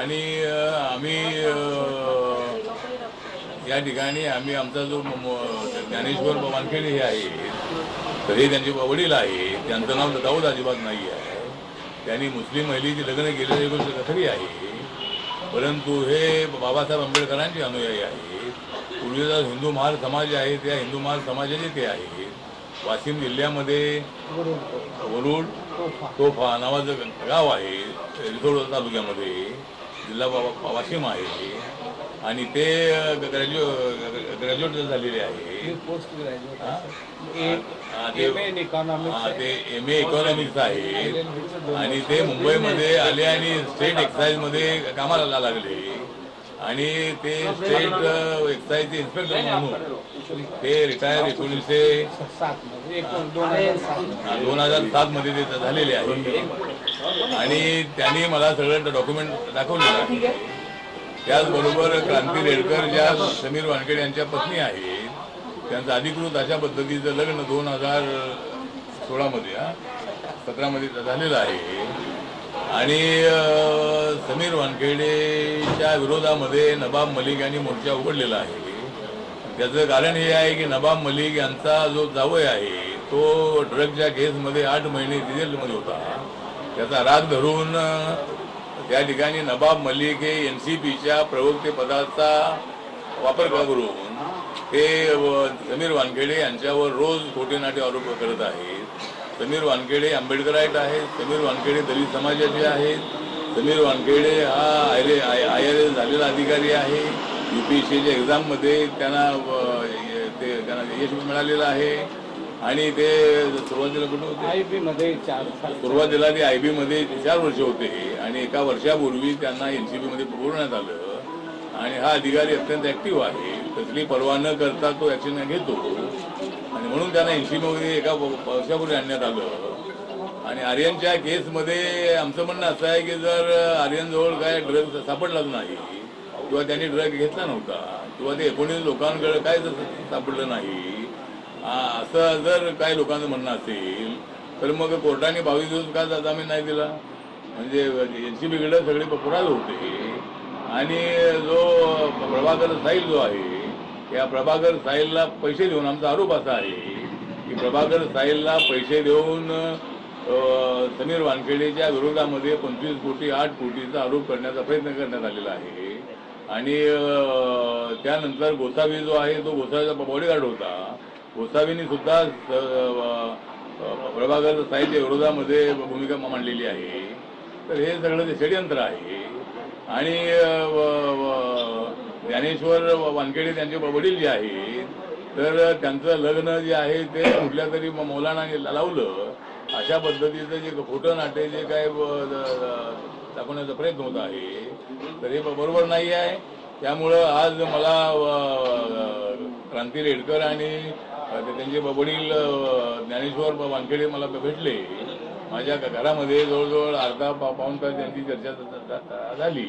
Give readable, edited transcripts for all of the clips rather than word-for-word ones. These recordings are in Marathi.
आणि आम्ही या ठिकाणी आम्ही आमचा जो ज्ञानेश्वर वानखेडे हे आहे तर हे त्यांचे वडील आहे, त्यांचं नाव दाऊद अजिबात नाही आहे. त्यांनी मुस्लिम महिलेची लग्न केलेली गोष्ट खरी आहे, परंतु हे बाबासाहेब आंबेडकरांचे अनुयायी आहेत. पूर्वीचा हिंदू महाल समाज आहे, त्या हिंदू महाल समाजाचे ते आहेत. वाशिम जिल्ह्यामध्ये वरुड तोफा नावाचं गाव आहे, रिसोड तालुक्यामध्ये, जिल्हा वाशिम आहे. आणि ते ग्रॅज्युएट झालेले आहे, ते MA इकॉनॉमिक्स आहे. आणि ते मुंबईमध्ये आले आणि स्टेट एक्साईजमध्ये कामाला लागले आणि ते स्टेट एक्साईजचे इन्स्पेक्टर म्हणून ते रिटायर 2007 मध्ये ते झालेले आहे. आणि त्यांनी मला सगळं डॉक्युमेंट दाखवलेलं आहे. त्याचबरोबर क्रांती रेडकर ज्या समीर वानखेडे यांच्या पत्नी आहेत, त्यांचं अधिकृत अशा पद्धतीचं लग्न 2016 मध्ये 17 मध्ये झालेलं आहे. आणि समीर वानखेडेच्या विरोधामध्ये नबाब मलिक यांनी मोर्चा उघडलेला आहे. त्याचं कारण हे आहे की नबाब मलिक यांचा जो जावई आहे तो ड्रगच्या केसमध्ये 8 महिने जेलमध्ये होता. त्याचा राग धरून त्या ठिकाणी नबाब मलिक हे NCPच्या प्रवक्ते पदाचा वापर करून ते समीर वानखेडे यांच्यावर रोज खोटे नाटे आरोप करत आहेत. समीर वानखेडे आंबेडकराईट आहेत, समीर वानखेडे दलित समाजाचे आहेत, समीर वानखेडे हा IRS झालेला अधिकारी आहे. UPSCच्या एक्झाममध्ये त्यांना यश मिळालेलं आहे. आणि ते सुरुवातीला कुठे होते, सुरुवातीला ते IB मध्ये 4 वर्ष होते आणि एका वर्षापूर्वी त्यांना NCP मध्ये पुरवण्यात आलं. आणि हा अधिकारी अत्यंत ऍक्टिव्ह आहे, कसली पर्वा न करता तो ऍक्शन घेतो आणि म्हणून त्यांना NCP मध्ये एका वर्षापूर्वी आणण्यात आलं. आणि आर्यनच्या केसमध्ये आमचं म्हणणं असं आहे की जर आर्यनजवळ काय ड्रग सापडलाच नाही किंवा त्यांनी ड्रग घेतला नव्हता किंवा ते 19 लोकांकडे काय सापडलं नाही असं जर काही लोकांचं म्हणणं असेल तर मग कोर्टाने 22 दिवस का जामीन नाही दिला. म्हणजे NCPकडे सगळे पुरावे होते. आणि जो प्रभाकर साहिल जो आहे या प्रभाकर साहिलला पैसे देऊन, आमचा आरोप असा आहे की प्रभाकर साहिलला पैसे देऊन समीर वानखेडेच्या विरोधामध्ये 25 कोटी 8 कोटीचा आरोप करण्याचा प्रयत्न करण्यात आलेला आहे. आणि त्यानंतर गोसावी जो आहे तो गोसावीचा बॉडीगार्ड होता. गोसावींनी सुद्धा प्रभाकर साहिलच्या विरोधामध्ये भूमिका मांडलेली आहे. तर हे सगळं ते षडयंत्र आहे. आणि ज्ञानेश्वर वानखेडे त्यांचे वडील जे आहेत तर त्यांचं लग्न जे आहे ते कुठल्या तरी मौलानाने लावलं अशा पद्धतीचं जे खोटं नाटे जे काय दाखवण्याचा प्रयत्न होत आहे तर हे बरोबर नाही आहे. त्यामुळं आज मला क्रांती रेडकर आणि त्यांचे वडील ज्ञानेश्वर वानखेडे मला भेटले. माझ्या घरामध्ये जवळजवळ अर्धा पाऊण तास त्यांची चर्चा झाली.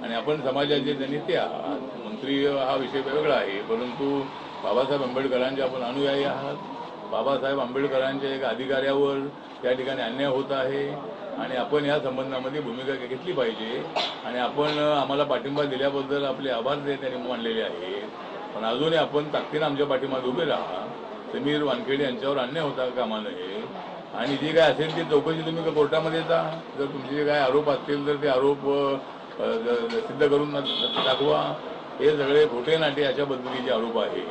आणि आपण समाजाचे त्यांनी ते आहात, मंत्री हा विषय वेगळा आहे, परंतु बाबासाहेब आंबेडकरांचे आपण अनुयायी आहात. बाबासाहेब आंबेडकरांच्या एका अधिकाऱ्यावर त्या ठिकाणी अन्याय होत आहे आणि आपण या संबंधामध्ये भूमिका घेतली पाहिजे. आणि आपण आम्हाला पाठिंबा दिल्याबद्दल आपले आभार त्यांनी मानलेले आहेत. पण अजूनही आपण ताकदीनं आमच्या पाठीमागे उभे राहा. समीर वानखेडे यांच्यावर अन्याय होता कामा नये. आणि जे काय असेल ती चौकशी तुम्ही कोर्टामध्ये जा. जर तुमचे जे काय आरोप असतील तर ते आरोप सिद्ध करून दाखवा. हे सगळे खोटे नाटे अशा पद्धतीचे आरोप आहेत.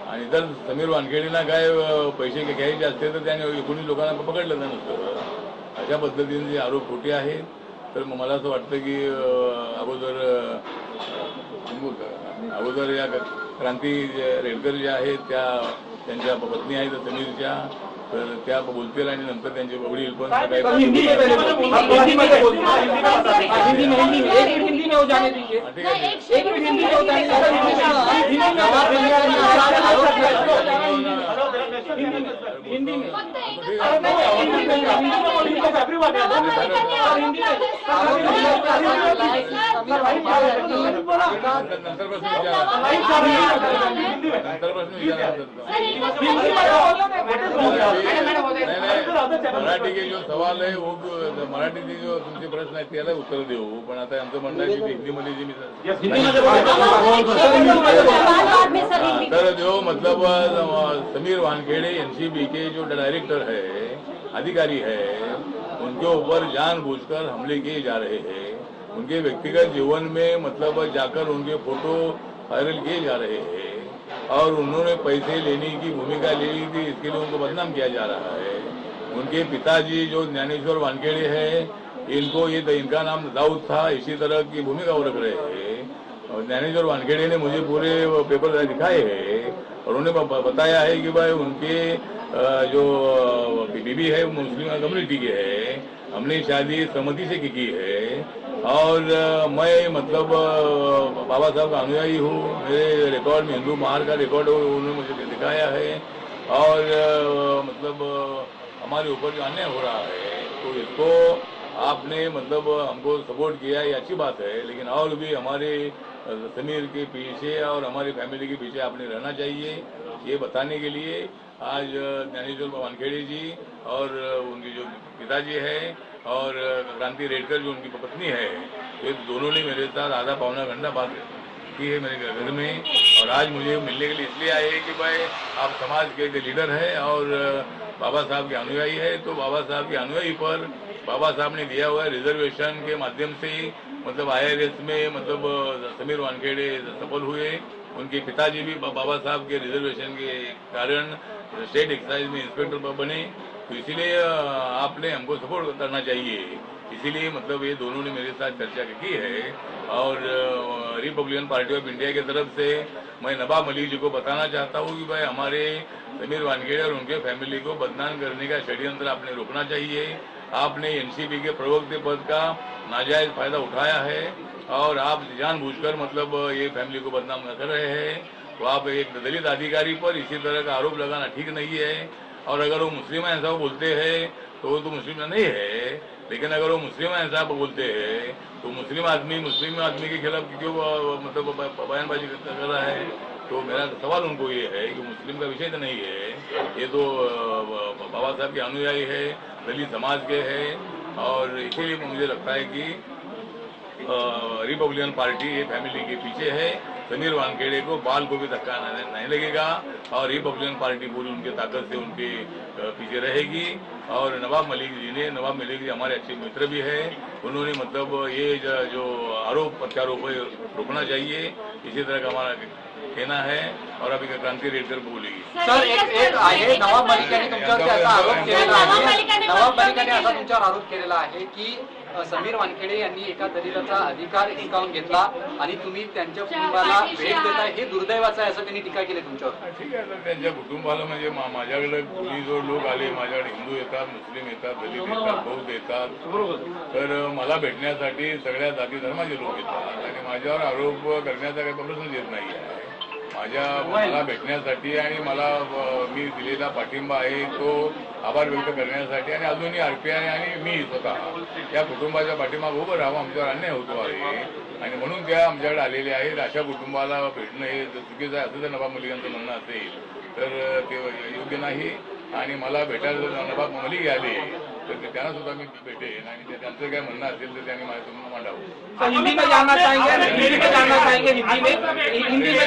आणि जर समीर वानखेडेंना काय पैसे घ्यायचे असते तर त्याने 19 लोकांना पकडलं नसतं. अशा पद्धतीने जे आरोप खोटे आहेत. तर मला असं वाटतं की अगोदर या क्रांती रेडकर ज्या आहेत त्यांच्या पत्नी आहेत समीरच्या, तर त्या बोलतील आणि नंतर त्यांचे वडील पण नंतर प्रश्न विचारा मराठी के जो सवाल है वो मराठी के जो तुमचे प्रश्न आहेत त्याला उत्तर देऊ, पण आता आमचं म्हणणं आहे की हिंदीमध्ये जी मी तर जो मतलब समीर वानखेड़े एनसीबी के जो डायरेक्टर है, अधिकारी है, उनके ऊपर जानबूझकर हमले किए जा रहे हैं। उनके व्यक्तिगत जीवन में मतलब जाकर उनके फोटो वायरल किए जा रहे हैं और उन्होंने पैसे लेने की भूमिका ले ली थी, इसके लिए उनको बदनाम किया जा रहा है। उनके पिताजी जो ज्ञानेश्वर वानखेड़े हैं, इनका नाम दाऊद था, इसी तरह की भूमिका वो रख रहे हैं। और ज्ञानेश्वर वानखेड़े ने मुझे पूरे पेपर दिखाए हैं और उन्होंने बताया है कि भाई उनके जो बीबी है मुस्लिम कम्युनिटी के है, हमने शादी सहमति से की है और मैं मतलब बाबा साहब का अनुयायी हूँ। मेरे रिकॉर्ड में हिंदू महार का रिकॉर्ड उन्होंने मुझे दिखाया है और मतलब हमारे ऊपर जो अन्याय हो रहा है तो इसको आपने मतलब हमको सपोर्ट किया, ये अच्छी बात है, लेकिन और भी हमारे समीर के पीछे और हमारी फैमिली के पीछे आपने रहना चाहिए। ये बताने के लिए आज ज्ञानेश्वर वानखेड़े जी और उनके जो पिताजी है और क्रांति रेडकर जो उनकी पत्नी है, ये दोनों ने मेरे साथ आधा पौना घंटा बात की है मेरे घर में। और आज मुझे मिलने के लिए इसलिए आए कि भाई आप समाज के लीडर है और बाबा साहब के अनुयायी है, तो बाबा साहब के अनुयायी पर बाबा साहब ने दिया हुआ रिजर्वेशन के माध्यम से मतलब IRS में मतलब समीर वानखेड़े सफल हुए। उनके पिताजी भी बाबा साहब के रिजर्वेशन के कारण स्टेट एक्साइज में इंस्पेक्टर बने, तो इसीलिए आपने हमको सपोर्ट करना चाहिए। इसीलिए मतलब ये दोनों ने मेरे साथ चर्चा की है और रिपब्लिकन पार्टी ऑफ इंडिया की तरफ से मैं नवाब मलिक जी को बताना चाहता हूँ कि भाई हमारे समीर वानखेड़े और उनके फैमिली को बदनाम करने का षड्यंत्र आपने रोकना चाहिए। आपने एनसीपी के प्रवक्ता पद का नाजायज फायदा उठाया है और आप जानबूझकर मतलब ये फैमिली को बदनाम कर रहे हैं। तो आप एक दलित अधिकारी पर इसी तरह का आरोप लगाना ठीक नहीं है। और अगर वो मुस्लिम ऐसा बोलते हैं तो वो तो मुस्लिम नहीं है, लेकिन अगर वो मुस्लिम ऐसा बोलते हैं तो मुस्लिम आदमी के खिलाफ क्यों मतलब बयानबाजी कर रहा है। तो मेरा सवाल उनको ये है कि मुस्लिम का विषय तो नहीं है, ये तो बाबा साहब के अनुयायी है, दलित समाज के है और इसीलिए मुझे लगता है कि रिपब्लिकन पार्टी ये फैमिली के पीछे है। समीर वानखेड़े को बाल को भी धक्का नहीं लगेगा और रिपब्लिकन पार्टी पूरी उनके ताकत से उनके पीछे रहेगी। और नवाब मलिक जी हमारे अच्छे मित्र भी है, उन्होंने मतलब ये जो आरोप प्रत्यारोप है रोकना चाहिए, इसी तरह का हमारा कहना है। और अभी क्रांती रेडकर बोलेगी। सर एक आहे नवाब मलिकाने तुमच्यावर असा आरोप केलेला आहे, नवाब मलिकाने असा तुमच्यावर आरोप केलेला आहे की समीर वानखेड़े यांनी एका दलिताचा अधिकार हिसकावून घेतला आणि तुम्ही त्यांच्या कुटुंबाला भेट देताय, हे दुर्दैवाचं आहे असं त्यांनी टीका केली तुमच्यावर। ठीक आहे, तर त्यांच्या कुटुंबाला म्हणजे माझ्याकडे कुणी जो लोक आले, माझ्याकडे हिंदू येतात, मुस्लिम येतात, दलित येतात, बौद्ध येतात, तर मला भेटण्यासाठी सगळ्या जाती धर्माचे लोक येतात आणि माझ्यावर आरोप करण्याचा काही प्रश्नच येत नाही आहे। मला भेटण्यासाठी आणि मी दिलेला पाठिंबा आहे तो आभार व्यक्त करण्यासाठी आणि अजूनही RPI आणि मी स्वतः या कुटुंबाच्या पाठिंबाला उभं राहावं, आमच्यावर अन्याय होतो आहे आणि म्हणून त्या आमच्याकडे आलेले आहेत। अशा कुटुंबाला भेटणं हे चुकीचं आहे असं जर नवाब मलिकांचं म्हणणं असेल तर ते योग्य नाही आणि मला भेटायला जर नवाब मलिक आले तर त्यांना सुद्धा मी भेटेन आणि त्यांचं काय म्हणणं असेल तर त्यांनी माझ्यासमोर मांडावं। हिंदी में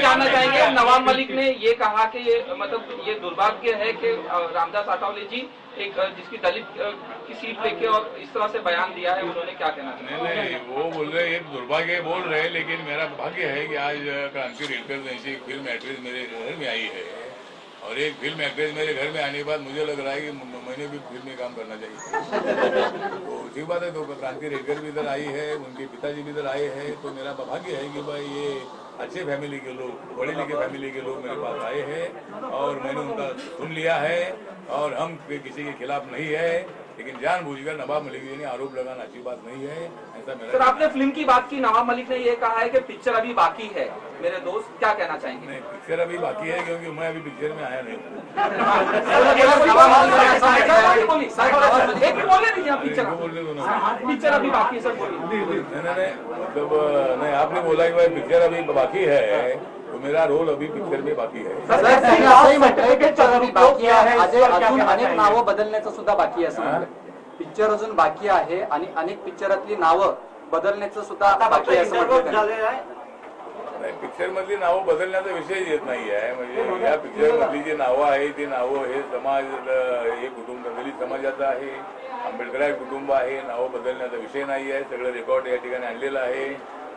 जानना चाहेंगे नवाब मलिक ने ये कहा कि ये मतलब ये दुर्भाग्य है कि रामदास आठवले जी एक जिसकी दलित की सीट लेके और इस तरह से बयान दिया है, उन्होंने क्या कहना चाहिए? नहीं, वो बोल रहे एक दुर्भाग्य बोल रहे, लेकिन मेरा भाग्य है कि आज क्रांति रेडकर जैसी फिल्म एक्ट्रेस मेरे घर में आई है और एक फिल्म एक्ट्रेस मेरे घर में आने के बाद मुझे लग रहा है कि मैंने भी फिल्म में काम करना चाहिए। तो ठीक बात है, तो क्रांति रेडकर भी इधर आई है, उनके पिताजी भी इधर आए हैं, तो मेरा भाग्य है कि भाई ये अच्छे फैमिली के लोग, पढ़े लिखे फैमिली के लोग मेरे पास आए हैं और मैंने उनका सुन लिया है और हम किसी के खिलाफ नहीं है। लेकिन जानबूझकर नवाब मलिक जी ने आरोप लगाना अच्छी बात नहीं है, ऐसा मेरा। सर आपने फिल्म की बात की, नवाब मलिक ने ये कहा है कि पिक्चर अभी बाकी है, मेरे दोस्त क्या कहना चाहेंगे? नहीं, पिक्चर अभी बाकी है क्योंकि मैं अभी पिक्चर में आया नहीं हूँ। पिक्चर अभी बाकी है सर, बोलिए। नहीं, मतलब नहीं, आपने बोला कि भाई पिक्चर अभी बाकी है, तो मेरा रोल अभी पिक्चर में बाकी है। असंही म्हटलंय की पिक्चर अजून बाकी आहे, अजून अनेक नावं बदलण्याचं सुद्धा बाकी आहे असं म्हणतात. पिक्चर अजून बाकी आहे आणि अनेक पिक्चरातली नावं बदलण्याचं सुद्धा बाकी आहे असं म्हटलं. नाही, पिक्चर मधली नावं बदलण्याचा विषय येत नाही आहे. म्हणजे या पिक्चर मधली जी नावं आहे ती नावं हे समाज, हे कुटुंब दलित समाजाचं आहे, आंबेडकरांचे कुटुंब आहे, नावं बदलण्याचा विषय नाही आहे. सगळं रेकॉर्ड या ठिकाणी आणलेलं आहे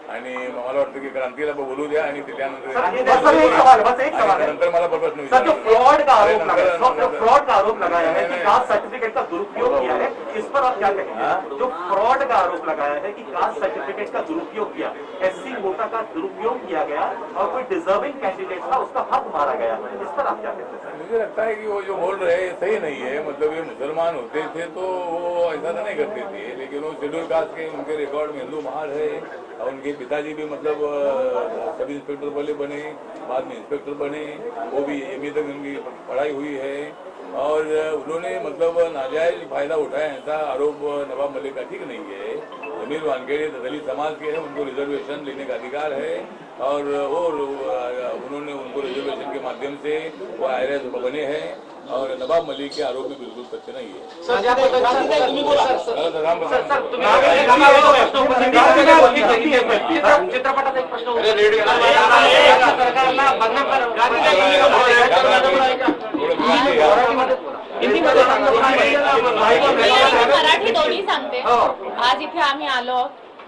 आणि मला वाटतं की क्रांतीला बोलू द्या आणि त्यानंतर मला प्रश्न विचार. फ्रॉड का आरोप लगाया है कि कास्ट सर्टिफिकेट का दुरुपयोग किया है, इस पर आप क्या कहेंगे? जो फ्रॉड का आरोप लगाया है कि कास्ट सर्टिफिकेट का दुरुपयोग किया, एससी कोटा का दुरुपयोग किया गया और कोई डिजर्विंग कैंडिडेट था उसका हक मारा गया, इस पर आप क्या कहते हैं? मुझे लगता है कि वो जो बोल रहे हैं सही नहीं है. मतलब ये मुसलमान होते थे तो वो ऐसा तो नहीं करते थे, लेकिन वो शेड्यूल कास्ट के उनके रिकॉर्ड में हिंदू महार है और उनके पिताजी भी मतलब सब इंस्पेक्टर पहले बने, बाद में इंस्पेक्टर बने, वो भी एमए तक उनकी पढ़ाई हुई है और उन्होंने मतलब नाजायज फायदा उठाया, ऐसा आरोप नवाब मलिक का ठीक नहीं है. समीर वानखेड़े दलित समाज के हैं, उनको रिजर्वेशन लेने का अधिकार है और उन्होंने उनको रिजर्वेशन के माध्यम से वो IRS बने हैं और नवाब मलिक के आरोप भी बिल्कुल सत्य नहीं है. चित्रपटात एक प्रश्न मराठी दोन्ही सांगते. आज इथे आम्ही आलो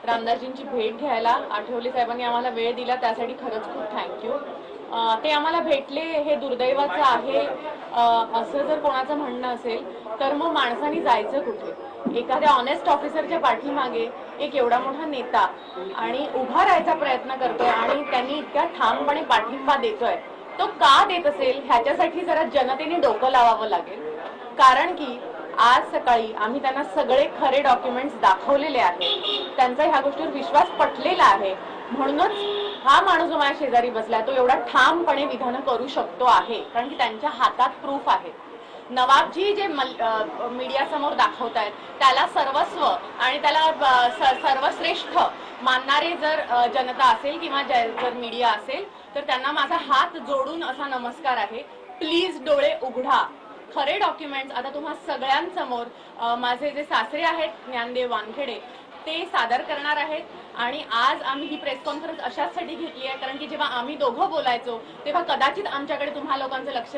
रामदासजींची भेट घ्यायला. आठवले साहेबांनी आम्हाला वेळ दिला त्यासाठी खरंच खूप थँक्यू. ते आम्हाला भेटले हे दुर्दैवाचं आहे असं जर कोणाचं म्हणणं असेल तर मग माणसाने जायचं कुठे? एखाद्या ऑनेस्ट ऑफिसरच्या पाठीमागे एक एवढा मोठा नेता आणि उभा राहायचा प्रयत्न करतोय आणि त्यांनी इतक्या ठामपणे पाठिंबा देतोय, तो का देत असेल ह्याच्यासाठी जरा जनतेने डोकं लावावं लागेल. कारण की आज सकाळी आम्ही त्यांना सगळे खरे डॉक्युमेंट्स दाखवलेले आहेत, त्यांचा ह्या गोष्टीवर विश्वास पटलेला आहे. म्हणूनच हा माणूस जो माझ्या शेजारी बसलाय तो एवढा ठामपणे विधान करू शकतो आहे कारण की त्यांच्या हातात प्रूफ आहे. नवाबजी जे मीडिया समोर दाखवतायत त्याला सर्वस्व आणि त्याला सर्वश्रेष्ठ मानणारे जर जनता असेल किंवा जर मीडिया असेल तर त्यांना माझा हात जोडून असा नमस्कार आहे. प्लीज डोळे उघडा. खरे डॉक्युमेंट्स आता तुम्हा सगळ्यांसमोर माझे जे सासरे आहेत ज्ञानदेव वानखेडे ते सादर करणार आहेत. आणि आज आम्ही ही प्रेस कॉन्फरन्स अशाचसाठी घेतली आहे कारण की जेव्हा आम्ही दोघं बोलायचो तेव्हा कदाचित आमच्याकडे तुम्हा लोकांचं लक्ष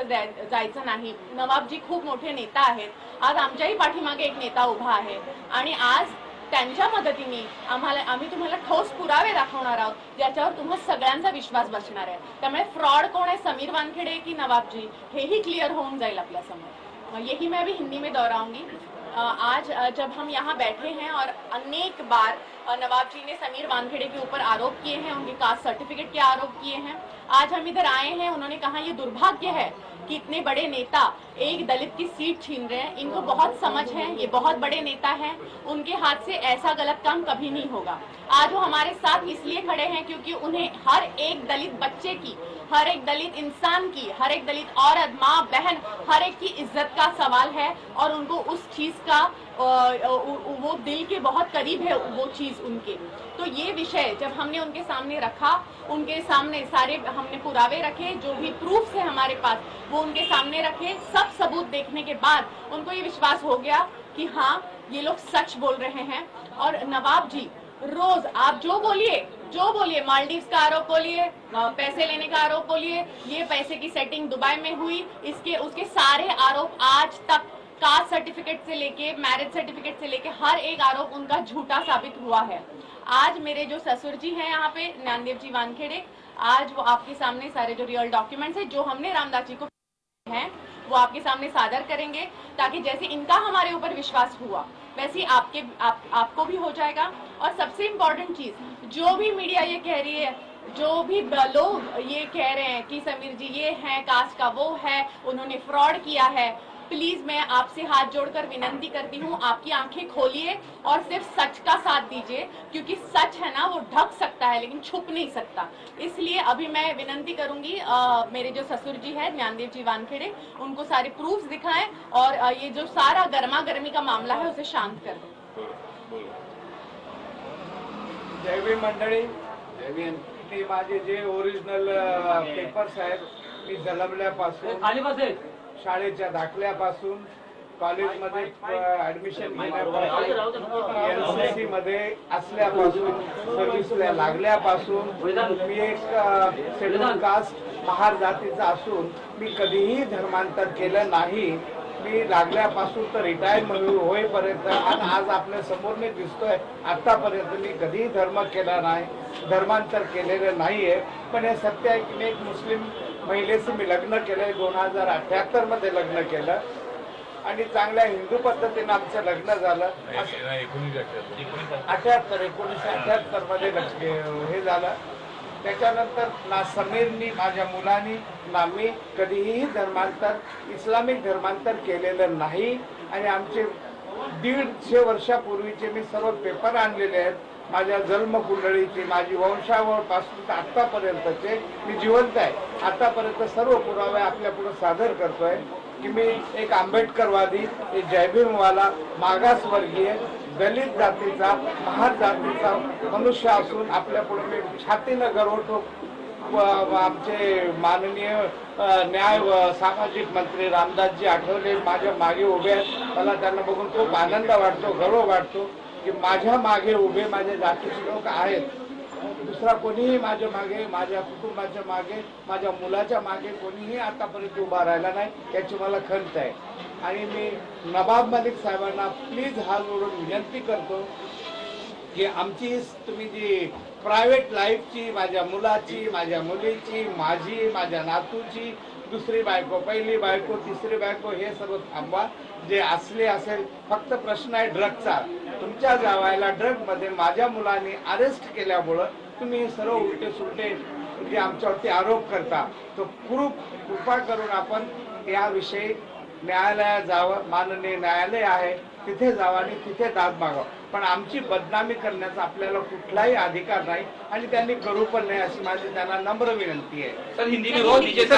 जायचं नाही. नवाबजी खूप मोठे नेता आहेत. आज आमच्याही पाठीमागे एक नेता उभा आहे आणि आज त्यांच्या मदतीने आम्ही तुम्हाला ठोस पुरावे दाखवणार आहोत ज्याच्यावर तुम्हा सगळ्यांचा विश्वास बसणार आहे. त्यामुळे फ्रॉड कोण है, समीर वानखेड़े की नवाबजी, हेही क्लियर होऊन जाईल आपल्या समोर. यही मैं अभी हिंदी में दोहराऊंगी. आज जब हम यहाँ बैठे हैं और अनेक बार नवाब जी ने समीर वानखेड़े के ऊपर आरोप किए हैं, उनके कास्ट सर्टिफिकेट के आरोप किए हैं. आज हम इधर आए हैं, उन्होंने कहा ये दुर्भाग्य है कि इतने बड़े नेता एक दलित की सीट छीन रहे हैं. इनको बहुत समझ है, ये बहुत बड़े नेता हैं, उनके हाथ से ऐसा गलत काम कभी नहीं होगा. आज वो हमारे साथ इसलिए खड़े हैं क्योंकि उन्हें हर एक दलित बच्चे की, हर एक दलित इंसान की, हर एक दलित औरत, माँ, बहन, हर एक की इज्जत का सवाल है और उनको उस चीज का वो दिल के बहुत करीब है वो चीज उनके. तो ये विषय जब हमने उनके सामने रखा, उनके सामने सारे हमने पुरावे रखे, जो भी प्रूफ है हमारे पास वो उनके सामने रखे. सब सबूत देखने के बाद उनको ये विश्वास हो गया कि हाँ ये लोग सच बोल रहे हैं. और नवाब जी रोज आप जो बोलिए मालदीव्स का आरोप बोलिए, पैसे लेने का आरोप बोलिए, ये पैसे की सेटिंग दुबई में हुई, उसके सारे आरोप आज तक कास्ट सर्टिफिकेट से लेके मैरिज सर्टिफिकेट से लेके हर एक आरोप उनका झूठा साबित हुआ है. आज मेरे जो ससुर जी हैं यहाँ पे ज्ञानदेव जी वानखेड़े, आज वो आपके सामने सारे जो रियल डॉक्यूमेंट्स है जो हमने रामदास जी को हैं वो आपके सामने सादर करेंगे ताकि जैसे इनका हमारे ऊपर विश्वास हुआ वैसे आपको भी हो जाएगा. और सबसे इम्पोर्टेंट चीज, जो भी मीडिया ये कह रही है, जो भी लोग ये कह रहे हैं कि समीर जी ये है कास्ट का वो है, उन्होंने फ्रॉड किया है, प्लीज मैं आपसे हाथ जोड़कर विनंती करती हूँ, आपकी आंखें खोलिए और सिर्फ सच का साथ दीजिए, क्योंकि सच है ना वो ढक सकता है लेकिन छुप नहीं सकता। इसलिए अभी मैं विनंती करूंगी मेरे जो ससुर जी है ज्ञानदेव जी वानखेड़े, उनको सारे प्रूफ्स दिखाएं और ये जो सारा गर्मा गर्मी का मामला है उसे शांत कर दें। जय भीम मंडळी, ती माझे जे ओरिजिनल पेपर्स आहेत, मी जन्मल्यापासून शाळेच्या दाखल्यापासून कॉलेजमध्ये ऍडमिशन घेण्यापासून एनसीसी मध्ये असल्यापासून सर्व्हिसला लागल्यापासून मी एक शेड्यूल कास्ट महार जातीचा असून मी कधीही धर्मांतर केलं नाही। मी लागल्यापासून तर रिटायर होईपर्यंत आणि आज आपल्या समोर मी दिसतोय, आतापर्यंत मी कधीही धर्म केला नाही, धर्मांतर केलेलं नाहीये। पण हे सत्य आहे की मी एक मुस्लिम महिलेशी मी लग्न केलंय, 2078 मध्ये लग्न केलं आणि चांगल्या हिंदू पद्धतीने आमचं लग्न झालं। 1978 मध्ये हे झालं। त्याच्यानंतर ना समीरनी, माझ्या मुलांनी, ना मी कधीही धर्मांतर, इस्लामिक धर्मांतर केलेलं नाही। आणि आमचे 150 वर्षापूर्वीचे मी सर्व पेपर आणलेले आहेत, माझ्या जन्मकुंडळीची, माझी वंशावळ पासून आतापर्यंतचे मी जिवंत आहे। आतापर्यंत सर्व पुरावे आपल्या पुढे सादर करतोय की मी एक आंबेडकरवादी, एक जयभीमवाला, मागासवर्गीय, दलित जातीचा, महार जातीचा मनुष्य असून आपल्या पुढे मी छातीनं गर्व ठोक आमचे माननीय न्याय व सामाजिक मंत्री रामदासजी आठवले माझ्या मागे उभे आहेत। मला त्यांना बघून खूप आनंद वाटतो, गर्व वाटतो की माझ्या मागे उभे माझ्या जातीचे लोक आहेत। दुसरा कोणीही माझ्या मागे, माझ्या कुटुंबाच्या मागे, माझ्या मुलाच्या मागे कोणीही आतापर्यंत उभा राहिला नाही, याची मला खंत आहे। आणि मी नवाब मलिक साहेबांना प्लीज हात जोडून विनंती करतो की आमची तुम्ही जी प्रायव्हेट लाईफची, माझ्या मुलाची, माझ्या मुलीची, माझी, माझ्या नातूची, दुसरी बायको, पहिली बायको, तिसरी बायको, हे सर्व थांबवा। जे असले असेल, फक्त प्रश्न आहे ड्रगचा। तुमच्या जावायला ड्रग मध्ये माझ्या मुलांनी अरेस्ट केल्यामुळं तुम्ही सर्व उलटे सुलटे जे आमच्यावरती आरोप करता, तो कृपा करून आपण याविषयी न्यायालयात जावं। माननीय न्यायालय आहे तिथे जावं आणि तिथे दाद मागावं, पण आमची बदनामी करण्याचा आपल्याला कुठलाही अधिकार नाही आणि त्यांनी करू पण नाही, अशी माझी त्यांना नम्र विनंती आहे। सर हिंदी में बोल दीजिए, सर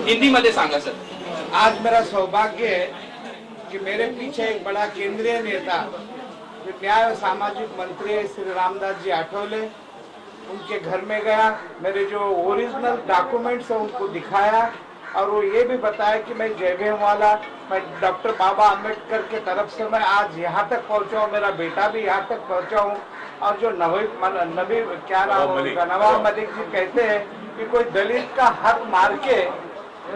हिंदी में सांगा सर। आज मेरा सौभाग्य है कि मेरे पीछे एक बड़ा केंद्रीय नेता, न्याय और सामाजिक मंत्री श्री रामदास जी आठवले, उनके घर में गया, मेरे जो ओरिजिनल डॉक्यूमेंट्स है उनको दिखाया और वो ये भी बताया कि मैं जय भीम वाला, मैं डॉक्टर बाबा अम्बेडकर के तरफ से मैं आज यहाँ तक पहुँचा हूँ, मेरा बेटा भी यहाँ तक पहुँचा हूँ। और जो नबी क्या नाम होगा, नवाब मलिक जी कहते हैं कि कोई दलित का हक मार के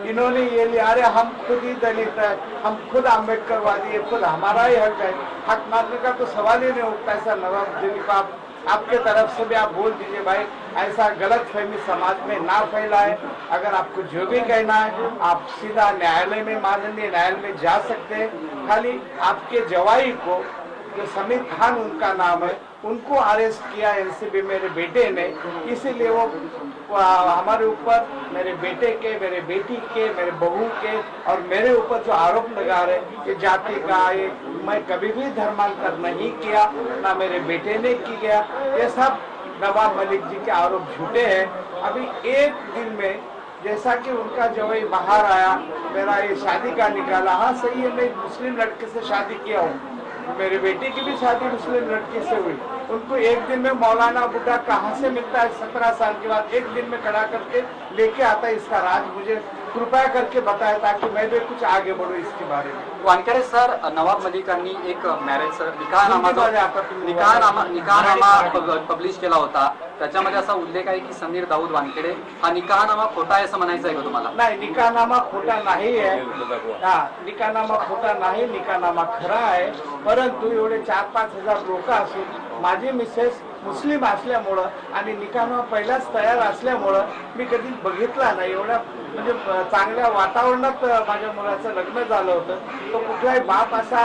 इन्होंने ये लिया, अरे हम खुद ही दलित है, हम खुद अम्बेडकरवादी है, खुद हमारा ही हक है, हक मारने का तो सवाल ही नहीं उठता। ऐसा नवाब जी को आपके तरफ से भी आप बोल दीजिए भाई, ऐसा गलत फहमी समाज में ना फैलाए। अगर आपको जो भी कहना है आप सीधा न्यायालय में, माननीय न्यायालय में जा सकते हैं। खाली आपके जवाई को, जो समीर खान उनका नाम है, उनको अरेस्ट किया एनसीबी मेरे बेटे ने, इसीलिए वो हमारे ऊपर, मेरे बेटे के, मेरे बेटी के, मेरे बहू के और मेरे ऊपर जो आरोप लगा रहे, ये जाति का, ये मैं कभी भी धर्मांतर नहीं किया, ना मेरे बेटे ने की गया, ये सब नवाब मलिक जी के आरोप झूठे हैं। अभी एक दिन में जैसा कि उनका जवाई बाहर आया, मेरा ये शादी का निकाला, हाँ सही है, मैं मुस्लिम लड़के से शादी किया हूँ, मेरे बेटे की भी शादी मुस्लिम लड़की से हुई। उनको एक दिन में मौलाना बुड्ढा कहाँ से मिलता है, 17 साल के बाद एक दिन में खड़ा करके लेके आता है, इसका राज मुझे कृपया करके बताया ताकि मैं भी कुछ आगे बढ़ू इसके बारे में। वानखेडे सर, नवाब मलिकांनी एक मॅरेज निकाहनामा पब्लिश केला होता, त्याच्यामध्ये असा उल्लेख आहे की समीर दाऊद वानखेडे हा निकाहनामा खोटा आहे असं म्हणायचं आहे का तुम्हाला? नाही, निकाहनामा खोटा नाही आहे। निकाहनामा खोटा नाही, निकाहनामा खरा आहे, परंतु एवढे 4-5 हजार लोक असून माझी मिसेस मुस्लिम असल्यामुळं आणि निकाहनामा पहिलाच तयार असल्यामुळं मी कधी बघितला नाही। एवढ्या म्हणजे चांगल्या वातावरणात माझ्या मुलाचं लग्न झालं होतं, तो कुठलाही बाप असा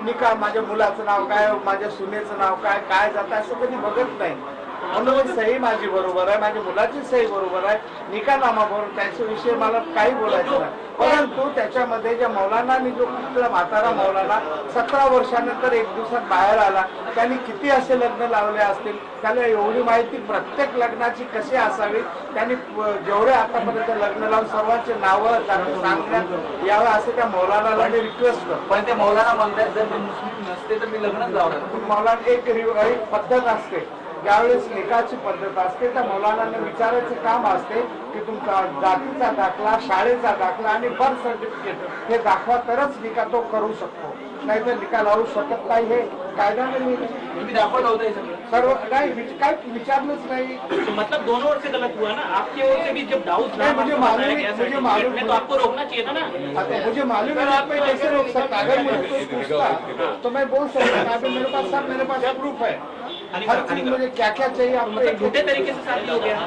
निकाह, माझ्या मुलाचं नाव काय, माझ्या सुनेचं नाव काय, काय जातं असं कधी बघत नाही। म्हणून सही माझी बरोबर आहे, माझ्या मुलाची सही बरोबर आहे, निकालनामा बरोबर, त्याच्याविषयी मला काही बोलायचं नाही. परंतु त्याच्यामध्ये ज्या मौलानाने जो कुठला म्हातारा मौलाना 17 वर्षानंतर एक दिवसात बाहेर आला, त्यांनी किती असे लग्न लावले असतील, त्याला एवढी माहिती प्रत्येक लग्नाची कशी असावी, त्यांनी जेवढे आतापर्यंत लग्न लावून सर्वांचे नावं सांगण्यात यावं असं त्या मौलानाला मी रिक्वेस्ट करतो. पण ते मौलाना म्हणतात जर मी मुस्लिम नसते तर मी लग्नच लावणार. मौलाना एक पद्धत असते, ज्यावेळेस निकालची पद्धत असते त्या मौलानाने विचारायचं काम असते की तुमचा जातीचा दाखला, शाळेचा दाखला आणि बर्थ सर्टिफिकेट हे दाखवा तरच निकाल तो करू शकतो, नाहीतर निकाल लावू शकत नाही. हे कायद्याने तुम्ही दाखवलं होतं सर्व नाही, काय विचारलंच नाही. मतलब दोनों ओर से गलत हुआ ना, आपकी ओर से भी जब डाउट नहीं, मुझे मालूम तो आपको रोकना चाहिए था ना. मुझे मालूम है आप कैसे रोक सकता, अगर मुझे कोई पूछता तो मैं बोल सकता था, अभी मेरे पास सब मेरे पास प्रूफ है, हर चीज मुझे क्या क्या चाहिए आपको. मतलब झूठे तरीके से शादी हो गया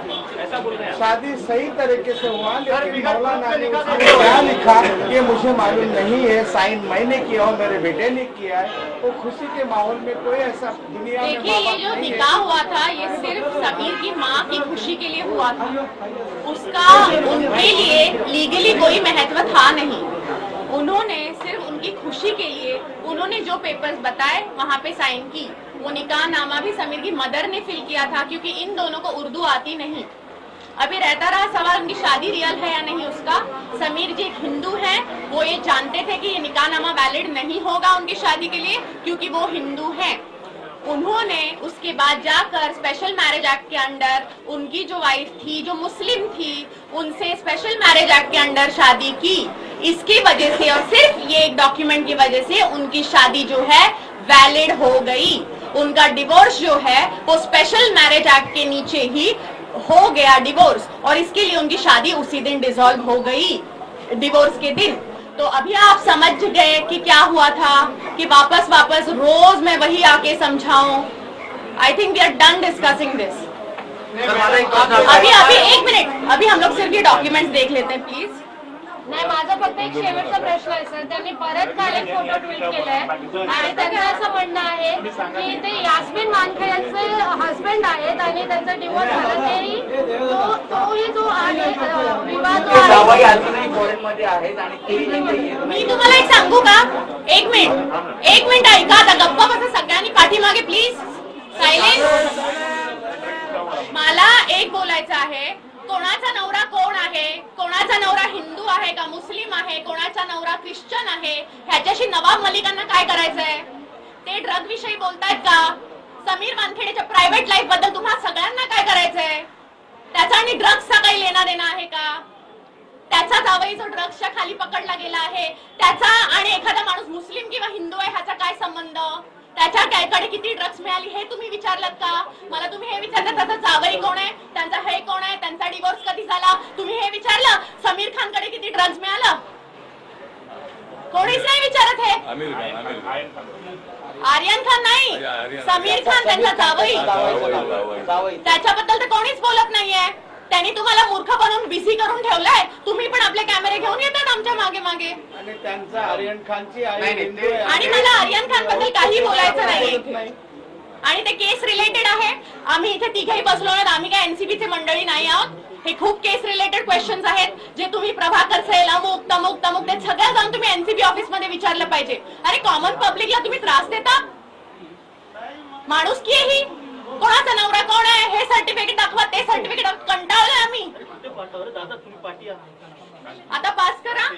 ऐसा बोल रहे हैं. शादी सही तरीके से हुआ, लेकिन मौलाना ने उसमें क्या लिखा ये मुझे मालूम नहीं है. साइन मैंने किया और मेरे बेटे ने किया है. वो खुशी के माहौल में कोई ऐसा दुनिया में देखिए, ये जो निकाह हुआ था ये सिर्फ समीर की माँ की खुशी के लिए हुआ था, उसका उनके लिए लीगली कोई महत्व था नहीं. उन्होंने सिर्फ उनकी खुशी के लिए उन्होंने जो पेपर्स बताए वहाँ पे साइन की. वो निकाह नामा भी समीर की मदर ने फिल किया था, क्योंकि इन दोनों को उर्दू आती नहीं. अभी रहता रहा सवाल उनकी शादी रियल है या नहीं उसका. समीर जी एक हिंदू हैं, वो ये जानते थे कि ये निकाह नामा वैलिड नहीं होगा उनकी शादी के लिए, क्योंकि वो हिंदू हैं. उन्होंने उसके बाद जाकर स्पेशल मैरिज एक्ट के अंडर उनकी जो वाइफ थी जो मुस्लिम थी उनसे स्पेशल मैरिज एक्ट के अंडर शादी की. इसकी वजह से और सिर्फ ये एक डॉक्यूमेंट की वजह से उनकी शादी जो है वैलिड हो गई. उनका डिवोर्स जो है वो स्पेशल मैरिज एक्ट के नीचे ही हो गया डिवोर्स, और इसके लिए उनकी शादी उसी दिन डिसॉल्व हो गई, डिवोर्स के दिन. तो अभी आप समझ गए कि क्या हुआ था, कि वापस रोज मैं वही आके समझाऊं. I think we are done discussing this. अभी एक मिनट, अभी हम लोग सिर्फ ये डॉक्यूमेंट्स देख लेते हैं प्लीज. नाही, माझा फक्त एक शेवटचा प्रश्न आहे सर. त्यांनी परत काल एक फोटो ट्विट केलाय आणि त्यांचं असं म्हणणं आहे की ते यास्मिन वानखेडेंचे हस्बंड आहेत आणि त्यांचा डिवोर्स झाला, तेही तोही जो आहे विवाद अजूनही फॉरेन मध्ये आहेत आणि मी तुम्हाला एक सांगू का, एक मिनिट ऐका. आता गप्पा बसा सगळ्यांनी पाठीमागे प्लीज, सायलेन्स. मला एक बोलायचं आहे, कोणाचा नवरा कोण आहे, कोणाचा नवरा हिंदू आहे का मुस्लिम आहे, कोणाचा नवरा ख्रिश्चन आहे, ह्याच्याशी नवाब मलिकांना काय करायचंय. ते ड्रग विषयी बोलतायत का, समीर वानखेडेच्या प्रायव्हेट लाईफ बद्दल तुम्हा सगळ्यांना काय करायचंय. त्याचा आणि ड्रग्सचा काही लेना देना आहे का. त्याचा जावई जो ड्रग्सच्या खाली पकडला गेला आहे त्याचा आणि एखादा माणूस मुस्लिम किंवा हिंदू आहे ह्याचा काय संबंध. त्याच्याकडे किती ड्रग्स मिळाली हे तुम्ही विचारलं का. मला तुम्ही हे विचारलं त्याचा जावई कोण आहे, त्यांचा हे कोण आहे, त्यांचा डिवोर्स कधी झाला, तुम्ही हे विचारलं. समीर खानकडे किती ड्रग्स मिळालं कोणीच नाही विचारत. हे आर्यन खान नाही, समीर खान त्यांचा जावई, त्याच्याबद्दल तर कोणीच बोलत नाहीये. त्यांनी तुम्हाला मूर्ख बनवून बिझी करून ठेवलंय. तुम्ही पण आपले कॅमेरे घेऊन येतात आमच्या मागे मागे. आणि त्यांचा आर्यन खानची आई आणि मला आर्यन खान बद्दल काही बोलायचं नाही. आणि ते केस रिलेटेड आहे. आम्ही इथे तिघेही बसलो आहोत, आम्ही काय एनसीबीचे मंडळी नाही आहोत. हे खूप केस रिलेटेड क्वेश्चन्स आहेत जे तुम्ही प्रभाकर सेल अमुक तमुक ते सगळं जाऊन तुम्ही एनसीबी ऑफिस मध्ये विचारलं पाहिजे. अरे कॉमन पब्लिकला तुम्ही त्रास देता. माणूस की ही कोणाचा नवरा कोण आहे हे सर्टिफिकेट दाखवा, ते सर्टिफिकेट कंटाळलोय आम्ही. आता पास करा.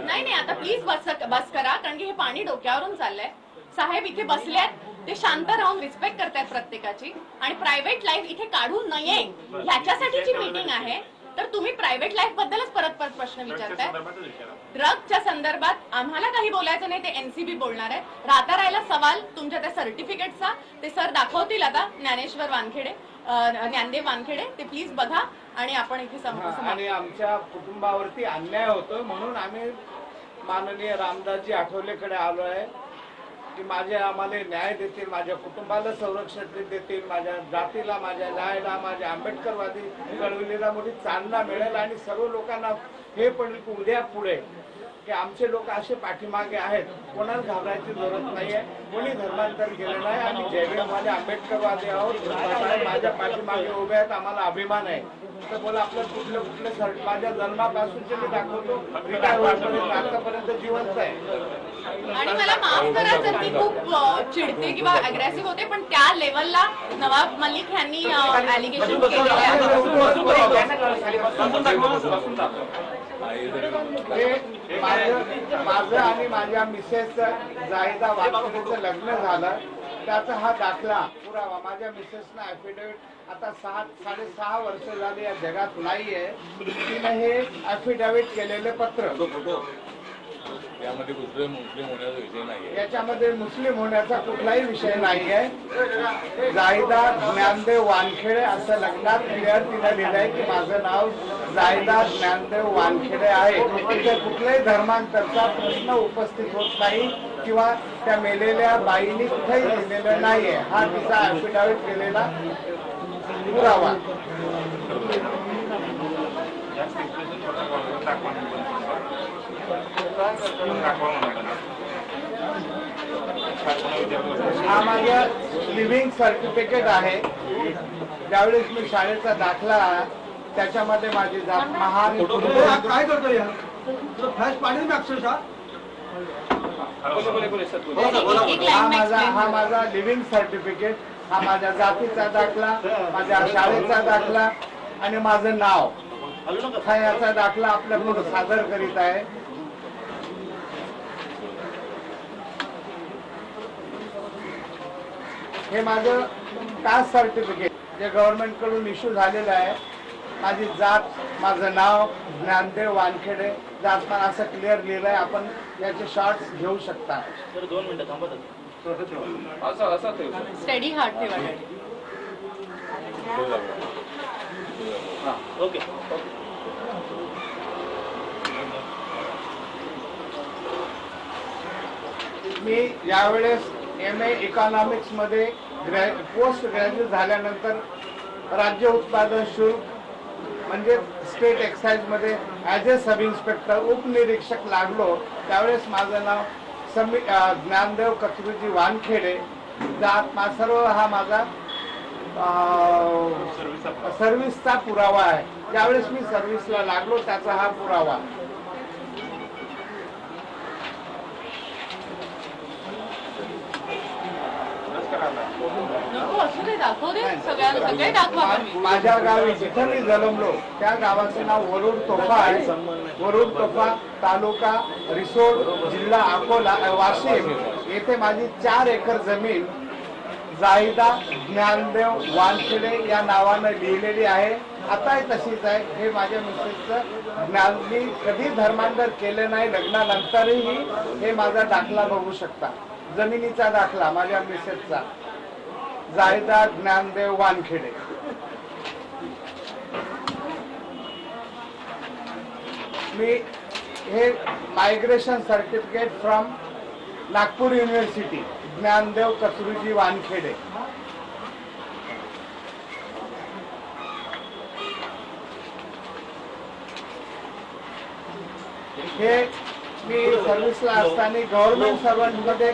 नाही आता प्लीज बस करा, कारण की हे पाणी डोक्यावरून चाललंय. साहेब इथे बसलेत, ते शांत राहून रिस्पेक्ट करतायत प्रत्येकाची. आणि प्रायव्हेट लाईफ इथे काढू नये ह्याच्यासाठीची मीटिंग आहे. तर तुम्ही प्रायव्हेट लाईफ बद्दलच परत प्रश्न विचारताय. ड्रगच्या संदर्भात आम्हाला काही बोलायचं नाही, ते एनसीबी बोलणार आहे. राहता राहिला सवाल तुमच्या त्या सर्टिफिकेटचा, ते सर दाखवतील आता. ज्ञानेश्वर वानखेडे, ज्ञानदेव वानखेडे, ते प्लीज बघा आणि आपण इथे आणि आमच्या कुटुंबावरती अन्याय होतोय म्हणून आम्ही माननीय रामदासजी आठवलेकडे आलो आहे की आम्हाला न्याय देतील, माझ्या कुटुंबाला संरक्षण देतील, माझ्या जातीला, माझ्या न्यायाला, माझ्या आंबेडकरवादी चळवळीला मोठी चालना मिळेल. आणि सर्व लोकांना हे पण उद्या पुढे की आमचे लोक असे पाठीमागे आहेत, कोणाला घाबरायची जरूरत नाहीये, कोणी धर्मांतर केलं नाही, आम्ही जयभीमवाले आंबेडकरवादी आहोत, माझ्या पाठीमागे उभे आहेत, आम्हाला अभिमान आहे. तर बोला आपलं कुठले सर्ट माझ्या जन्मापासूनचे मी दाखवतो, रिटायर होईपर्यंत आतापर्यंत जिवंत आहे. आणि मला माफ करा जर मी खूप चिडते किंवा अग्रेसिव्ह होते, पण त्या लेवलला नवाब मलिक यांनी ऍलिगेशन केलेले हे माझं आणि माझ्या मिसेसचं जाहिदा वानखेडेचं लग्न झालं, त्याचा हा दाखला पुरावा. माझ्या मिसेसनं ऍफिडेव्हिट आता 6.5 वर्ष झाले या जगात नाहीये, तिने हे ऍफिडेव्हिट केलेले पत्र. यामध्ये मुस्लिम होण्याचा विषय नाही, याच्यामध्ये मुस्लिम होण्याचा कुठलाही विषय नाहीये. जाहिदा ज्ञानदेव वानखेडे असं लग्नात क्लिअर तिने लिहिलंय की माझं नाव जाहिदा ज्ञानदेव वानखेडे आहे. तिथे कुठल्याही धर्मांतरचा प्रश्न उपस्थित होत नाही किंवा त्या मेलेल्या बाईंनी कुठेही लिहिलेलं नाहीये. हा तिचा ऍफिडेव्हिट केलेला पुरावा. हा माझा लिव्हिंग सर्टिफिकेट आहे. ज्यावेळेस मी शाळेचा दाखला त्याच्यामध्ये माझी जात महान काय करतो या फ्लॅश पाणी अक्षरशः हा माझा लिव्हिंग सर्टिफिकेट, हा माझ्या जातीचा दाखला, माझ्या शाळेचा दाखला आणि माझं नाव हा याचा दाखला आपल्या पुढे सादर करीत आहे. हे माझं कास्ट सर्टिफिकेट जे गव्हर्नमेंट कडून इश्यू झालेलं आहे. माझी जात, माझं नाव ज्ञानदेव वानखेडे, जातमान असं क्लिअर लिहिलंय. आपण याचे शॉर्ट्स घेऊ शकता. 2 मिनिटं थांबत स्टडी हार्ट ठेवा. ओके. मी यावेळेस MA इकॉनॉमिक्स मध्ये पोस्ट ग्रॅज्युएट झाल्यानंतर राज्य उत्पादन शुल्क म्हणजे स्टेट एक्साइज मध्ये ऍज ए सब इन्स्पेक्टर उपनिरीक्षक लागलो. त्यावेळेस माझं नाव ज्ञानदेव कचरूजी वानखेडे, जात सर्व हा माझा सर्व्हिसचा पुरावा आहे. ज्यावेळेस मी सर्व्हिसला लागलो त्याचा हा पुरावा. माझ्या गावी जिथं मी जन्मलो त्या गावाचे नाव वरुड तोफा आहे. वरुड तोफा, तालुका रिसोड, जिल्हा अकोला, वाशिम येथे माझी 4 एकर जमीन जाहिदा ज्ञानदेव वानखेडे या नावानं लिहिलेली आहे. आताही तशीच आहे. हे माझ्या मिसेसचं ज्ञान, मी कधी धर्मांतर केले नाही. लग्नानंतरही हे माझा दाखला बघू शकता, जमिनीचा दाखला माझ्या मिसेसचा, जाहिदा ज्ञानदेव वानखेडे. मी हे migration certificate from Nagpur university, Gyandev Kachruji Wankhede. हे मी सर्व्हिसला असताना गव्हर्नमेंट सर्वंटमध्ये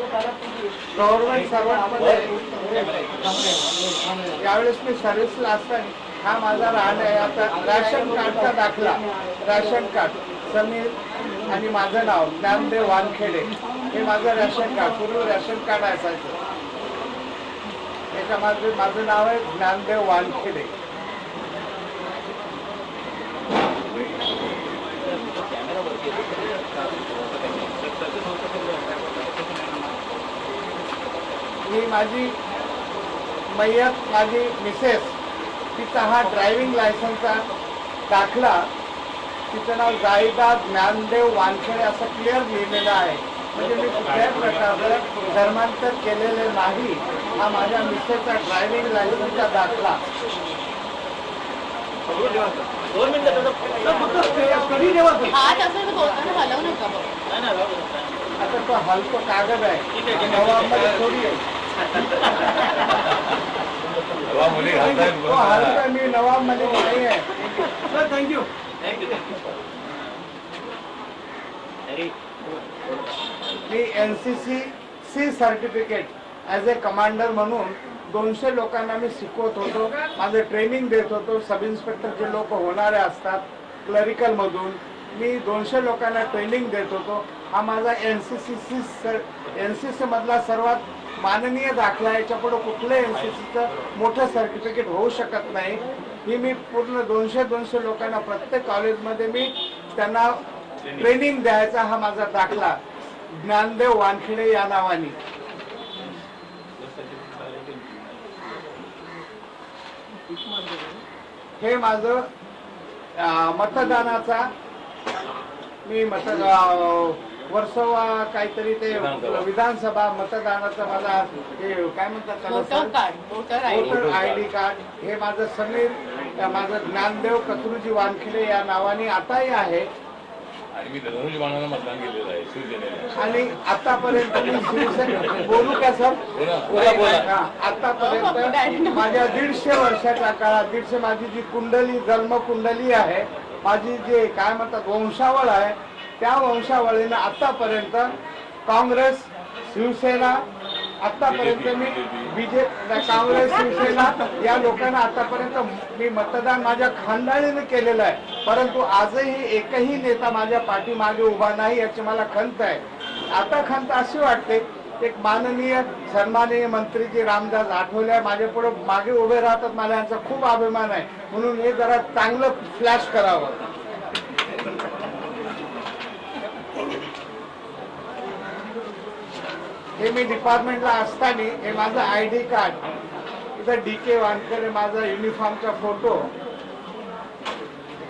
यावेळेस मी सर्व्हिसला असताना हा माझा राहणे आता राशन कार्डचा दाखला, राशन कार्ड समीर आणि माझं नाव ज्ञानदेव वानखेडे, हे माझं राशन कार्ड. पूर्वी राशन कार्ड असायचं, त्याच्यामध्ये माझं नाव आहे ज्ञानदेव वानखेडे. ही माझी मय्यत, माझी मिसेस, तिचा हा ड्रायव्हिंग लायसन्सचा दाखला, तिचं नाव जाहिदा ज्ञानदेव वानखेडे असं क्लिअर लिहिलेलं आहे. म्हणजे मी कुठल्याही प्रकारचं धर्मांतर केलेले नाही. हा माझ्या मिसेसचा ड्रायव्हिंग लायसन्सचा दाखला. 2 मिनिटं कधी आज असं बोलताना हलवू नका बघ. आता तो हलको कागद आहे, नवामध्ये थोडी आहे. तो हलका, मी नवाबमध्ये नाही आहे. Sir thank you. मी NCC C सर्टिफिकेट ॲज ए कमांडर म्हणून 200 लोकांना मी शिकवत होतो, माझं ट्रेनिंग देत होतो. सब इन्स्पेक्टर जे लोक होणारे असतात क्लरिकल मधून, मी 200 लोकांना ट्रेनिंग देत होतो. हा माझा NCC मधला सर्वात माननीय दाखला. याच्यापुढे कुठलं NCCचं मोठं सर्टिफिकेट होऊ शकत नाही. ही मी पूर्ण 200 लोकांना प्रत्येक कॉलेजमध्ये मी त्यांना ट्रेनिंग द्यायचा हा माझा दाखला, ज्ञानदेव वानखेडे या नावाने. हे माझं मतदानाचा, मी वर्सोवा काहीतरी ते विधानसभा मतदानाचा माझा हे काय म्हणतात वोटर ID कार्ड. हे माझं समीर, माझं ज्ञानदेव कतरुजी वानखेडे या नावाने आताही आहे. आणि मी धनुष्यबाणाला मतदान केलेलं आहे शिवसेनेला. आणि आतापर्यंत मी शिवसेना बोलू का सर? आतापर्यंत माझ्या 150 वर्षाच्या काळात 150 माझी जी कुंडली, जन्म कुंडली आहे, माझी जे काय म्हणतात वंशावळ आहे, त्या वंशावळीनं आतापर्यंत काँग्रेस, शिवसेना, आतापर्यंत मी BJP, काँग्रेस, शिवसेना या लोकांना आतापर्यंत मी मतदान माझ्या खानदानीने केलेलं आहे. परंतु आजही एकही नेता माझ्या पाठीमागे उभा नाही, याची मला खंत आहे. आता खंत अशी वाटते, एक माननीय सन्माननीय मंत्री जे रामदास आठवले माझ्या पुढे मागे उभे राहतात, मला यांचा खूप अभिमान आहे. म्हणून हे जरा चांगलं फ्लॅश करावं. हे मी डिपार्टमेंटला असताना हे माझं ID कार्ड, इथं DK वानखेडे माझा युनिफॉर्मचा फोटो.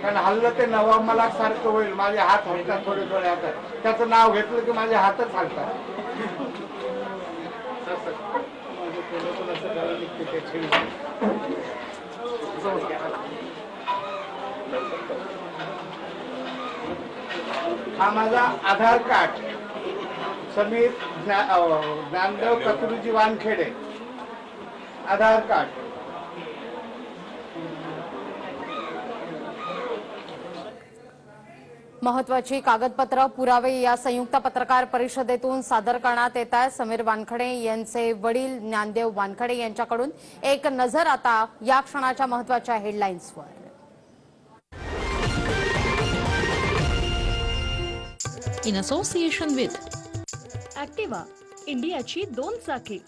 कारण हल्लं ते नवाब मला सारखं होईल, माझे हात हलतात थोडे हातात. त्याचं नाव घेतलं की माझे हातच हलतात. हा माझा आधार कार्ड, समीर ज्ञानदेव कतरुजी वानखेडे आधार कार्ड. महत्वाची कागदपत्र पुरावे या संयुक्त पत्रकार परिषदेतून सादर करण्यात येत आहे. समीर वानखेडे यांचे वडील ज्ञानदेव वानखेडे यांच्याकडून एक नजर आता या क्षणाच्या महत्वाच्या हेडलाईन्सवर. इन असोसिएशन विथ ॲक्टिवा, इंडियाची 2 चाकी.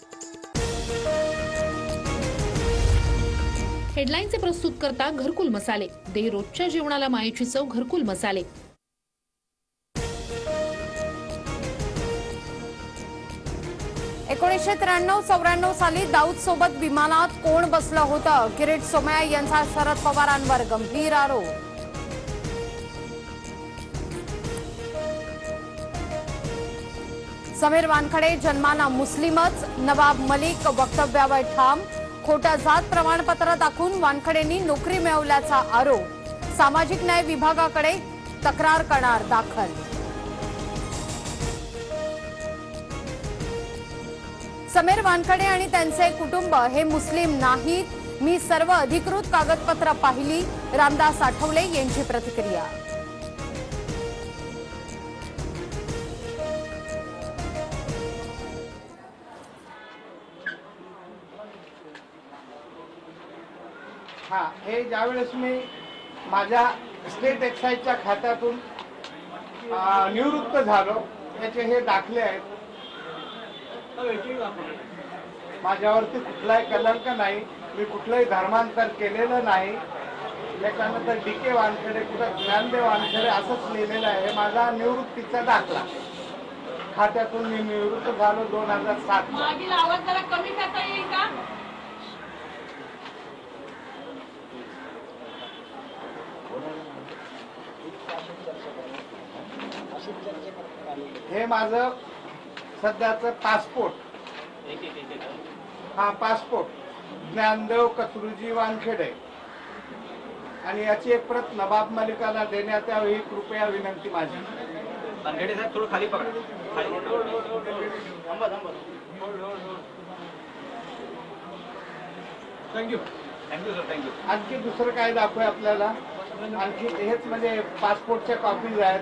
हेडलाईनचे प्रस्तुत करता घरकुल मसाले. दे रोजच्या जेवणाला मायेची चव घरकुल मसाले. एकोणीसशे 93-94 साली दाऊद सोबत विमानात कोण बसलं होतं? किरीट सोमय्या यांचा शरद पवारांवर गंभीर आरोप. समीर वानखेडे जन्माना मुस्लिमच, नवाब मलिक वक्तव्यावर ठाम. खोटं जात प्रमाणपत्र दाखवून वानखेडेंनी नोकरी मिळवल्याचा आरोप. सामाजिक न्याय विभागाकडे तक्रार करणार दाखल. समीर वानखेडे आणि त्यांचे कुटुंब हे मुस्लिम नाहीत. मी सर्व अधिकृत कागदपत्र पाहिली. रामदास आठवले यांची प्रतिक्रिया. हा, हे ज्यावेळेस मी माझ्या स्टेट एक्साईजच्या खात्यातून निवृत्त झालो, याचे हे दाखले आहेत. माझ्यावरती कुठलाही कलंक नाही, मी कुठलंही धर्मांतर केलेलं नाही. त्याच्यानंतर DK वानखेडे, कुठं ज्ञानदेव वानखेडे असंच लिहिलेलं आहे. माझा निवृत्तीचा दाखला, खात्यातून मी निवृत्त झालो 2007. मागील आवाज जरा कमी करता येईल का? हे माझं सध्याचं पासपोर्ट. हा पासपोर्ट ज्ञानदेव कतरुजी वानखेडे, आणि याची एक प्रत नवाब मलिकाला देण्यात यावी, कृपया विनंती माझी. वानखेडे साहेब थोडं खाली पकडा. Thank you sir, thank you. आणखी दुसरं काय दाखवूया आपल्याला? आणखी हेच म्हणजे पासपोर्टच्या कॉपीज आहेत.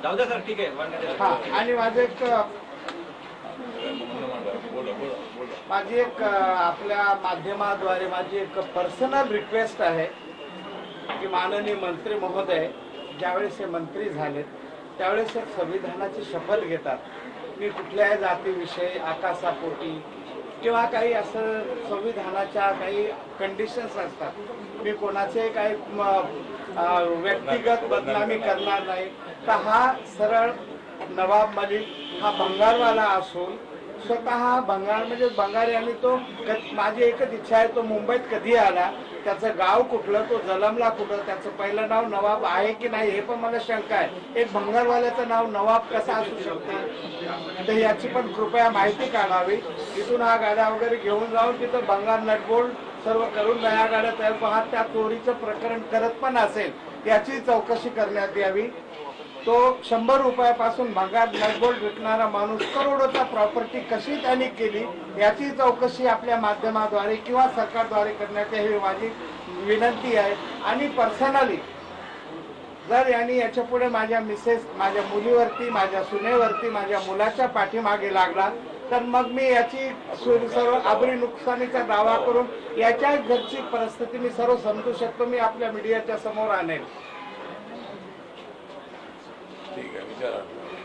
जाऊ द्या सर, ठीक आहे. हा, आणि माझं एक बोला बोला बोला. माझी एक आपल्या माध्यमाद्वारे माझी एक पर्सनल रिक्वेस्ट आहे की माननीय मंत्री महोदय ज्यावेळेस हे मंत्री झालेत त्यावेळेस एक संविधानाची शपथ घेतात. मी कुठल्याही जातीविषयी आकाशापोटी किंवा काही असं संविधानाच्या काही कंडिशन्स असतात, मी कोणाचे काही व्यक्तिगत बदनामी करणार नाही. तर हा सरळ नवाब मलिक हा भंगारवाला असून स्वतः भंगार म्हणजे भंगारी आणि तो माझी एकच इच्छा आहे तो मुंबईत कधी आला, त्याचं गाव कुठलं, तो जन्मला कुठं, त्याचं पहिलं नाव नवाब आहे की नाही हे पण मला शंका आहे. एक भंगारवाल्याचं नाव नवाब कसं असू शकतं, तर याची पण कृपया माहिती काढावी. तिथून हा गाड्या वगैरे घेऊन जाऊन तिथं भंगार नटबोल्ड सर्व करून नया गाड्या तयार पाहत त्या चोरीचं प्रकरण करत पण असेल याची चौकशी करण्यात यावी. तो 100 रुपयापासून भंगार नटबोल्ड विकणारा माणूस करोडोचा प्रॉपर्टी कशी त्यांनी केली याची चौकशी आपल्या माध्यमाद्वारे किंवा सरकारद्वारे करण्यात यावी माझी विनंती आहे. आणि पर्सनली जर यांनी याच्या पुढे माझ्या मिसेस, माझ्या मुलीवरती, माझ्या सुनेवरती, माझ्या मुलाच्या पाठीमागे लागला तर मग मी याची सर्व आबरी नुकसानीचा दावा करून याच्या घरची परिस्थिती मी सर्व समजू शकतो. मी आपल्या मीडियाच्या समोर आणेल. ठीक आहे, विचारा.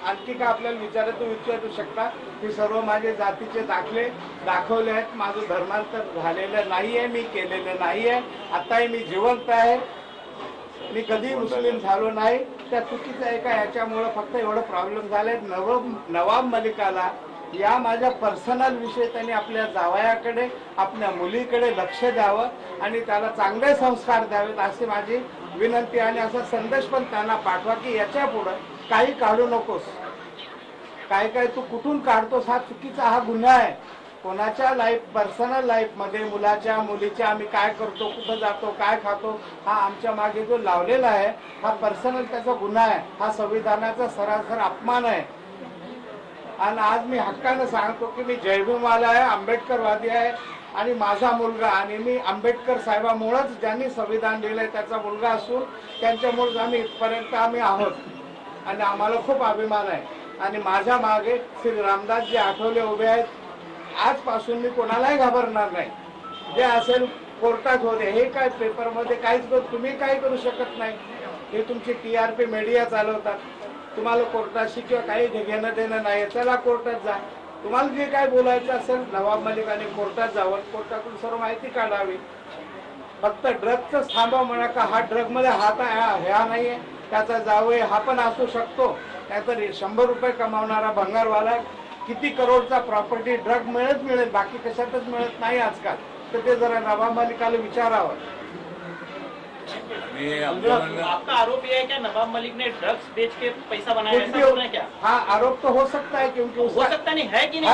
आणखी का आपल्याला विचारू शकता की सर्व माझे जातीचे दाखले दाखवले आहेत. माझं धर्मांतर झालेलं नाहीये, मी केलेलं नाहीये. आताही मी जिवंत आहे, मी कधी मुस्लिम झालो नाही. त्या चुकीचं आहे का याच्यामुळे फक्त एवढं प्रॉब्लेम झालाय. नवाब मलिकाला या माझ्या पर्सनल विषयी त्यांनी आपल्या जावयाकडे आपल्या मुलीकडे लक्ष द्यावं आणि त्याला चांगले संस्कार द्यावेत अशी माझी विनंती. आणि असा संदेश पण त्यांना पाठवा की याच्या पुढे काही काढू नकोस, काय तू कुठून काढतोस हा चुकीचा हा गुन्हा आहे. कोणाच्या पर्सनल लाईफ मध्ये मुलाच्या मुलीच्या आम्ही काय करतो, कुठं जातो, काय खातो हा आमच्या मागे जो लावलेला आहे हा पर्सनल त्याचा गुन्हा आहे. हा संविधानाचा सरासर अपमान आहे. आणि आज मी हक्कानं सांगतो की मी जयभीमवाला आहे, आंबेडकरवादी आहे आणि माझा मुलगा आणि मी आंबेडकर साहेबांमुळेच ज्यांनी संविधान दिलंय त्याचा मुलगा असून त्यांच्यामुळेच आम्ही इथपर्यंत आम्ही आहोत आणि आम्हाला खूप अभिमान आहे. आणि माझ्या मागे श्री रामदासजी आठवले उभे आहेत. आजपासून मी कोणालाही घाबरणार नाही. जे असेल कोर्टात होते, हे काय पेपरमध्ये काहीच तुम्ही काही करू शकत नाही. हे तुमची TRP मीडिया चालवतात. तुम्हाला कोर्टाशी किंवा काही घेणं देणं नाही. चला कोर्टात जा, तुम्हाला जे काय बोलायचं असेल नवाब मलिकाने कोर्टात जावं, कोर्टातून सर्व माहिती काढावी. फक्त ड्रगच थांबवा म्हणा का हा ड्रग मध्ये हात ह्या नाहीये, त्याचा जावई हा पण असू शकतो. नाहीतर 100 रुपये कमावणारा भंगारवाला किती करोडचा प्रॉपर्टी ड्रग मिळेल, बाकी कशातच मिळत नाही आजकाल. तर ते जरा नवाब मलिकाला विचारावं. आपका आरोप ये है क्या नवाब मलिक ने ड्रग्स बेच के पैसा बनाया, ऐसा बोल रहे हैं क्या? हाँ, आरोप तो हो सकता है क्योंकि हो सकता नहीं है कि नहीं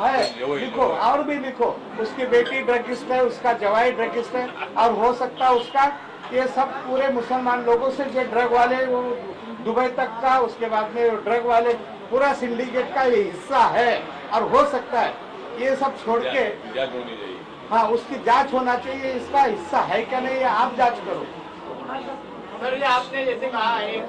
है. लिखो और भी लिखो, उसकी बेटी ड्रगिस्ट है, उसका जवाई ड्रगिस्ट है और हो सकता है उसका ये सब पूरे मुसलमान लोगों से जो ड्रग वाले वो दुबई तक का, उसके बाद में ड्रग वाले पूरा सिंडिकेट का ये हिस्सा है. और हो सकता है ये सब छोड़ के हाँ उसकी जांच होना चाहिए, इसका हिस्सा है क्या नहीं, आप जांच करो. सर ये आपने जैसे कहा है